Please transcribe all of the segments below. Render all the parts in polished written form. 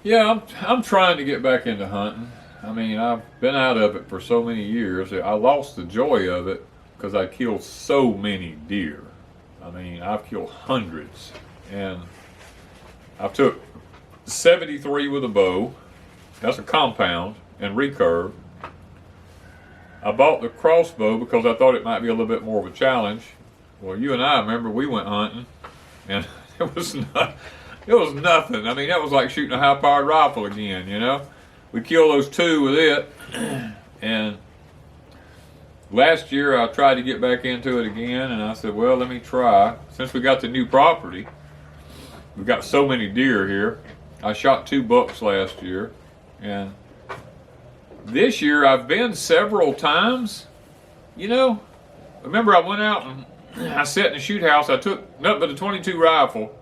Yeah, I'm trying to get back into hunting. I mean, I've been out of it for so many years. I lost the joy of it because I killed so many deer. I mean, I've killed hundreds, and I took 73 with a bow. That's a compound and recurve. I bought the crossbow because I thought it might be a little bit more of a challenge. Well, you and I remember we went hunting, and it was not. It was nothing. I mean, that was like shooting a high-powered rifle again, you know. We killed those two with it, and last year I tried to get back into it again, and I said, well, let me try. Since we got the new property, we've got so many deer here. I shot 2 bucks last year, and this year I've been several times, you know. Remember I went out and I sat in the shoot house. I took nothing but a 22 rifle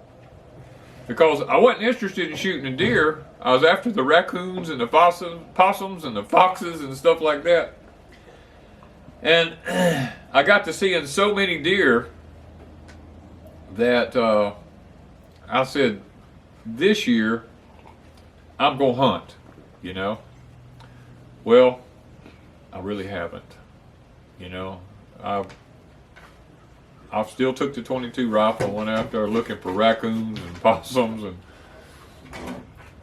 because I wasn't interested in shooting a deer. I was after the raccoons and the possums and the foxes and stuff like that. And I got to seeing so many deer that I said, this year I'm going to hunt, you know. Well, I really haven't, you know. I've still took the 22 rifle and went out there looking for raccoons and possums,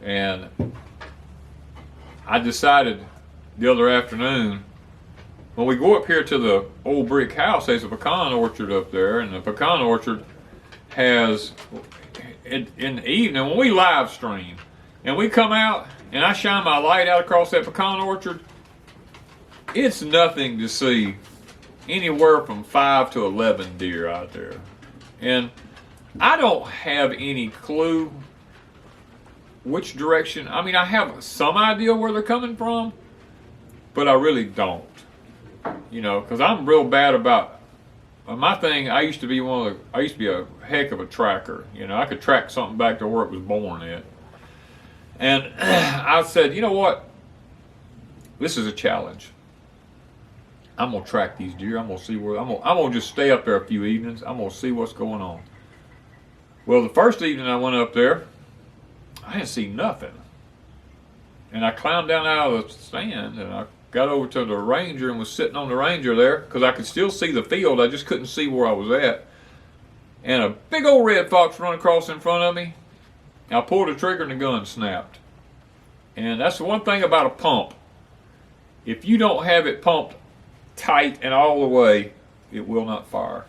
and I decided the other afternoon, when we go up here to the old brick house, there's a pecan orchard up there, and the pecan orchard has, in the evening, when we live stream, and we come out, and I shine my light out across that pecan orchard, it's nothing to see anywhere from 5 to 11 deer out there. And I don't have any clue which direction. I mean, I have some idea where they're coming from, but I really don't. You know, because I'm real bad about my thing. I used to be a heck of a tracker. You know, I could track something back to where it was born at. And I said, you know what? This is a challenge. I'm gonna track these deer. I'm gonna see where I'm gonna just stay up there a few evenings. I'm gonna see what's going on. Well, the first evening I went up there, I didn't see nothing. And I climbed down out of the stand and I got over to the ranger and was sitting on the ranger there because I could still see the field. I just couldn't see where I was at. And a big old red fox run across in front of me. I pulled the trigger and the gun snapped. And that's the one thing about a pump. If you don't have it pumped tight and all the way, it will not fire.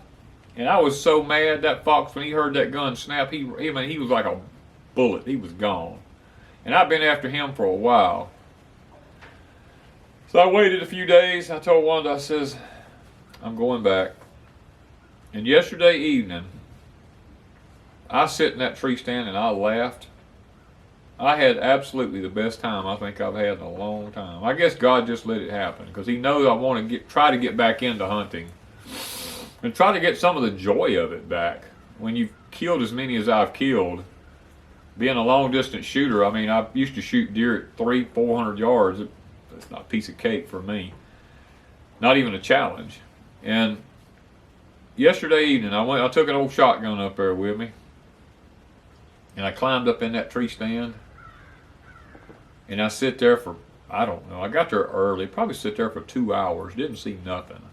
And I was so mad, that fox, when he heard that gun snap, he was like a bullet. He was gone. And I've been after him for a while. So I waited a few days. I told Wanda, I says, I'm going back. And yesterday evening, I sit in that tree stand and I laughed. I had absolutely the best time I think I've had in a long time. I guess God just let it happen because He knows I want to try to get back into hunting and try to get some of the joy of it back. When you've killed as many as I've killed, being a long distance shooter, I mean, I used to shoot deer at 300-400 yards. It's not a piece of cake for me. Not even a challenge. And yesterday evening, I took an old shotgun up there with me, and I climbed up in that tree stand. And I sit there for, I don't know, I got there early, probably sit there for 2 hours, didn't see nothing.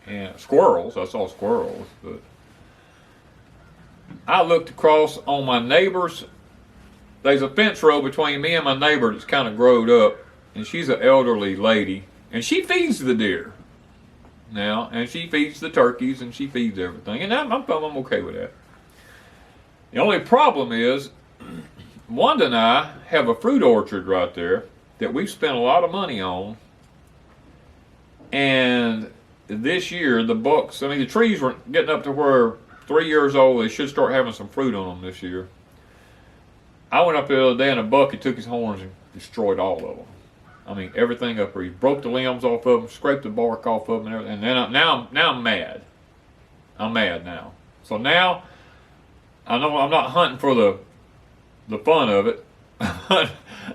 And squirrels, I saw squirrels, but I looked across on my neighbor's, there's a fence row between me and my neighbor that's kind of growed up, and she's an elderly lady, and she feeds the deer now, and she feeds the turkeys, and she feeds everything, and I'm okay with that. The only problem is, Wanda and I have a fruit orchard right there that we've spent a lot of money on. And this year, the trees were getting up to where 3 years old, they should start having some fruit on them this year. I went up there the other day and a buck, he took his horns and destroyed all of them. I mean, everything up there. He broke the limbs off of them, scraped the bark off of them and everything. And then now I'm mad. I'm mad now. So now, I know I'm not hunting for the fun of it. I'm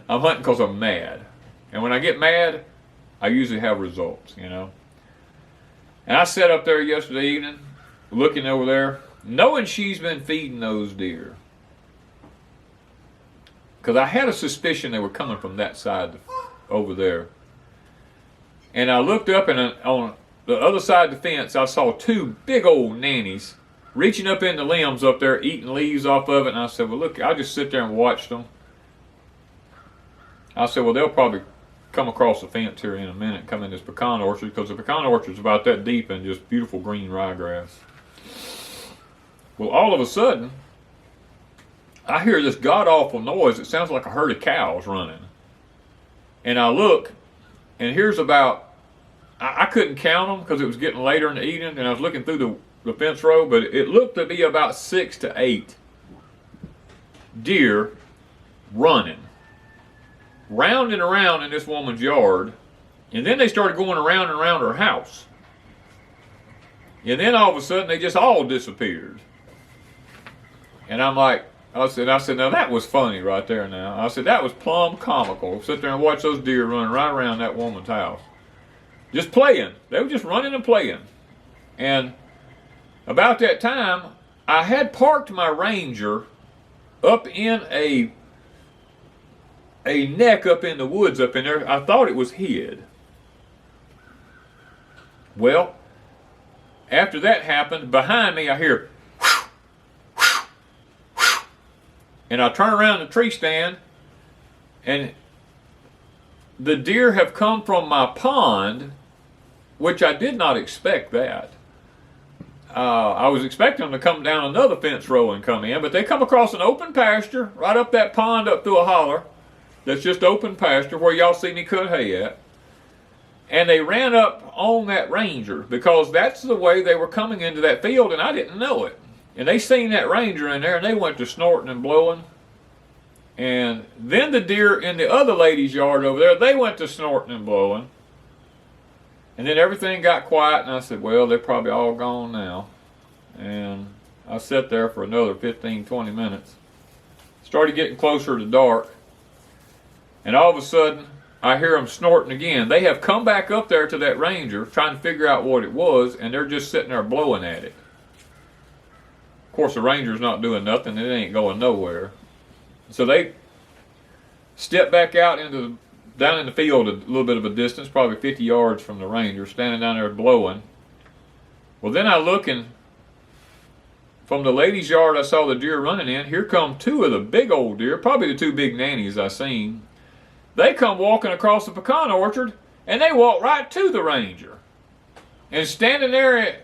hunting because I'm mad. And when I get mad, I usually have results, you know. And I sat up there yesterday evening, looking over there, knowing she's been feeding those deer. because I had a suspicion they were coming from that side over there. And I looked up, and on the other side of the fence, I saw two big old nannies reaching up in the limbs up there, eating leaves off of it. And I said, well, look, I'll just sit there and watch them. I said, well, they'll probably come across the fence here in a minute and come in this pecan orchard, because the pecan orchard is about that deep in just beautiful green ryegrass. Well, all of a sudden, I hear this god-awful noise. It sounds like a herd of cows running. And I look, and here's about, I couldn't count them because it was getting later in the evening, and I was looking through the fence row, but it looked to be about 6 to 8 deer running round and around in this woman's yard. And then they started going around and around her house. And then all of a sudden they just all disappeared. And I'm like, I said, now that was funny right there now. I said, that was plumb comical. Sit there and watch those deer running right around that woman's house. Just playing. They were just running and playing. And about that time, I had parked my Ranger up in a neck up in the woods up in there. I thought it was hid. Well, after that happened, behind me I hear whoosh, whoosh, whoosh. And I turn around the tree stand, and the deer have come from my pond, which I did not expect that. I was expecting them to come down another fence row and come in, but they come across an open pasture right up that pond up through a holler that's just open pasture where y'all see me cut hay at. And they ran up on that Ranger because that's the way they were coming into that field, and I didn't know it. And they seen that Ranger in there, and they went to snorting and blowing. And then the deer in the other lady's yard over there, they went to snorting and blowing. And then everything got quiet, and I said, well, they're probably all gone now. And I sat there for another 15, 20 minutes. Started getting closer to dark. And all of a sudden, I hear them snorting again. They have come back up there to that Ranger, trying to figure out what it was, and they're just sitting there blowing at it. Of course, the Ranger's not doing nothing. It ain't going nowhere. So they stepped back out down in the field a little bit of a distance, probably 50 yards from the Ranger, standing down there blowing. Well, then I look, and from the lady's yard I saw the deer running in. Here come two of the big old deer, probably the two big nannies I seen. They come walking across the pecan orchard, and they walk right to the Ranger. And standing there at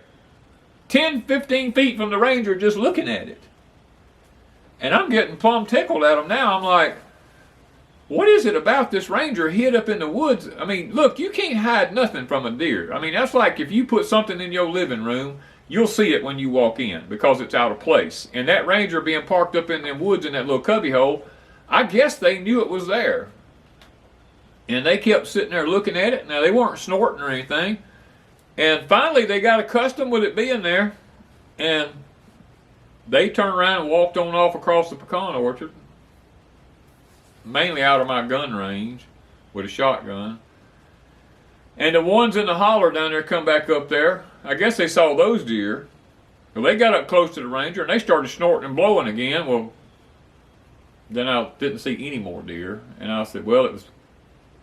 10, 15 feet from the Ranger just looking at it. And I'm getting plumb tickled at them now. I'm like, what is it about this Ranger hid up in the woods? I mean, look, you can't hide nothing from a deer. I mean, that's like if you put something in your living room, you'll see it when you walk in because it's out of place. And that Ranger being parked up in the woods in that little cubby hole, I guess they knew it was there. And they kept sitting there looking at it. Now, they weren't snorting or anything. And finally, they got accustomed with it being there. And they turned around and walked on off across the pecan orchard. Mainly out of my gun range with a shotgun. And the ones in the holler down there come back up there. I guess they saw those deer. Well, they got up close to the Ranger, and they started snorting and blowing again. Well, then I didn't see any more deer. And I said, well, it was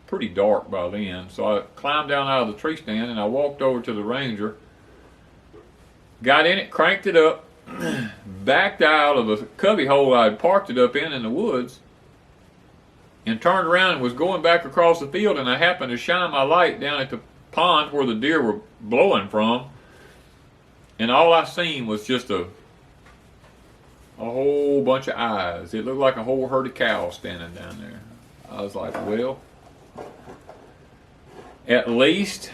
pretty dark by then. So I climbed down out of the tree stand, and I walked over to the Ranger. Got in it, cranked it up, backed out of the cubby hole I had parked it up in the woods, and turned around and was going back across the field, and I happened to shine my light down at the pond where the deer were blowing from, and all I seen was just a whole bunch of eyes. It looked like a whole herd of cows standing down there. I was like, well, at least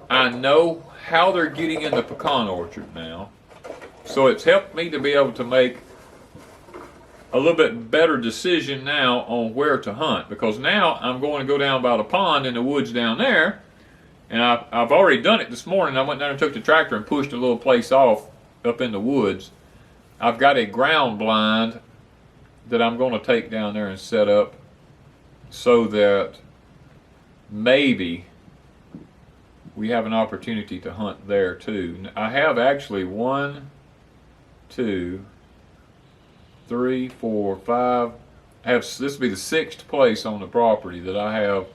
I know how they're getting in the pecan orchard now. So it's helped me to be able to make a little bit better decision now on where to hunt, because now I'm going to go down by the pond in the woods down there, and I've already done it this morning. I went down and took the tractor and pushed a little place off up in the woods. I've got a ground blind that I'm going to take down there and set up so that maybe we have an opportunity to hunt there too. I have actually 1, 2, 3, 4, 5, this will be the 6th place on the property that I have,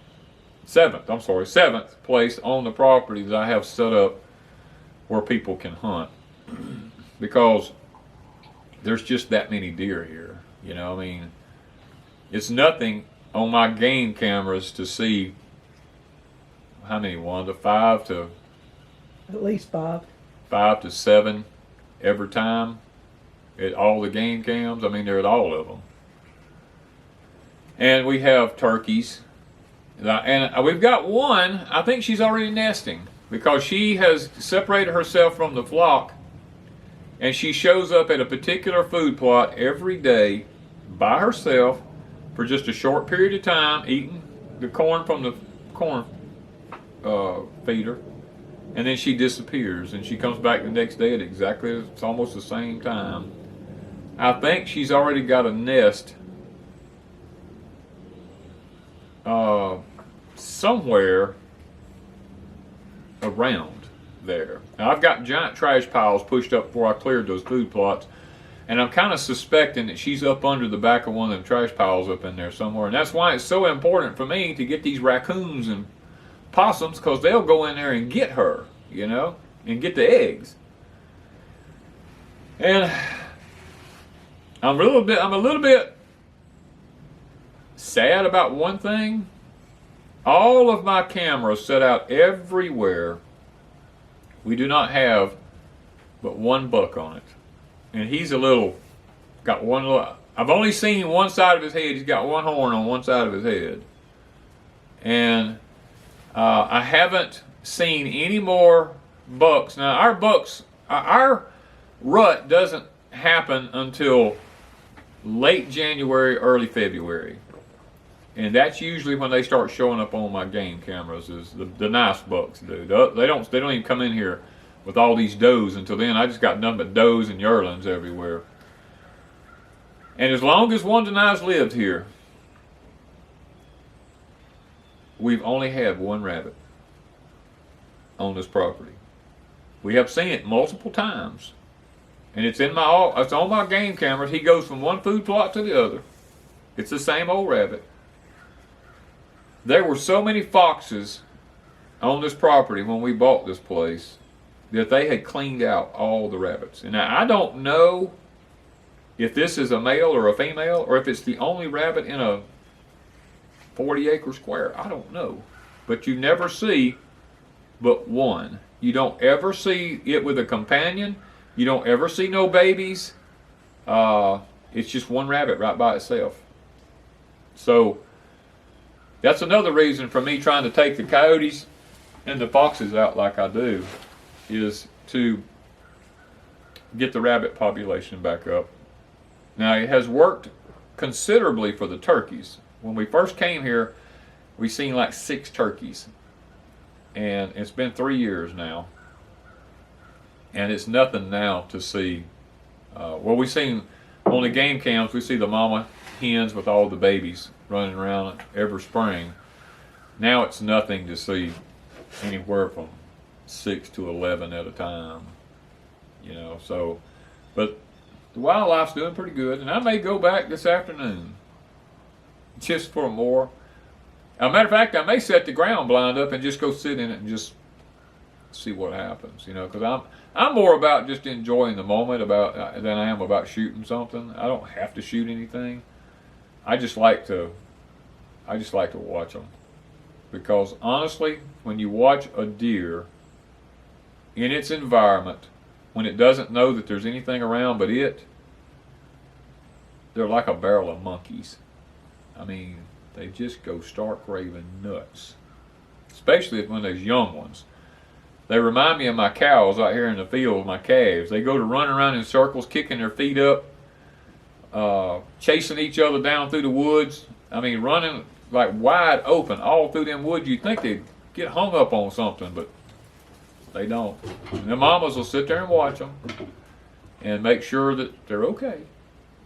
7th place on the property that I have set up where people can hunt. Because there's just that many deer here. You know, I mean, it's nothing on my game cameras to see how many, Wanda? 5 to... At least 5. 5 to 7 every time at all the game cams. I mean, they're at all of them. And we have turkeys. And we've got one, I think she's already nesting, because she has separated herself from the flock, and she shows up at a particular food plot every day by herself for just a short period of time, eating the corn from the corn feeder, and then she disappears, and she comes back the next day at it's almost the same time. I think she's already got a nest somewhere around there. Now, I've got giant trash piles pushed up before I cleared those food plots, and I'm kind of suspecting that she's up under the back of one of them trash piles up in there somewhere. And that's why it's so important for me to get these raccoons and possums, because they'll go in there and get her, you know, and get the eggs. And I'm a little bit sad about one thing. All of my cameras set out everywhere. We do not have but one buck on it. And he's got one little, I've only seen one side of his head. He's got one horn on one side of his head. And I haven't seen any more bucks. Now, our rut doesn't happen until late January, early February. And that's usually when they start showing up on my game cameras, is the nice bucks do. They don't even come in here with all these does until then. I just got nothing but does and yearlings everywhere. And as long as Wanda and I's lived here, we've only had one rabbit on this property. We have seen it multiple times, and it's on my game cameras. He goes from one food plot to the other. It's the same old rabbit. There were so many foxes on this property when we bought this place that they had cleaned out all the rabbits. And now, I don't know if this is a male or a female, or if it's the only rabbit in a 40-acre square. I don't know. But you never see but one. You don't ever see it with a companion. You don't ever see no babies. It's just one rabbit right by itself. So that's another reason for me trying to take the coyotes and the foxes out like I do, is to get the rabbit population back up. Now, it has worked considerably for the turkeys. When we first came here, we seen like 6 turkeys. And it's been 3 years now. And it's nothing now to see. Well, we seen on the game cams, we see the mama hens with all the babies running around every spring. Now it's nothing to see anywhere from 6 to 11 at a time. You know, so, but the wildlife's doing pretty good, and I may go back this afternoon just for more. As a matter of fact, I may set the ground blind up and just go sit in it and just see what happens, you know, because I'm more about just enjoying the moment than I am about shooting something. I don't have to shoot anything. I just like to watch them, because honestly, when you watch a deer in its environment, when it doesn't know that there's anything around but it, they're like a barrel of monkeys. I mean, they just go stark raving nuts, especially when there's young ones. They remind me of my cows out here in the field, my calves. They go to run around in circles, kicking their feet up, chasing each other down through the woods. I mean, running like wide open all through them woods. You'd think they'd get hung up on something, but they don't. And the mamas will sit there and watch them and make sure that they're okay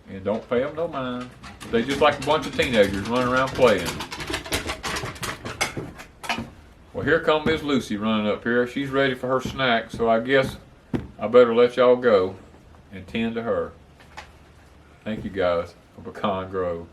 and don't pay them no mind. They just like a bunch of teenagers running around playing. Well, here comes Miss Lucy running up here. She's ready for her snack, so I guess I better let y'all go and tend to her. Thank you guys for Pecan Grove.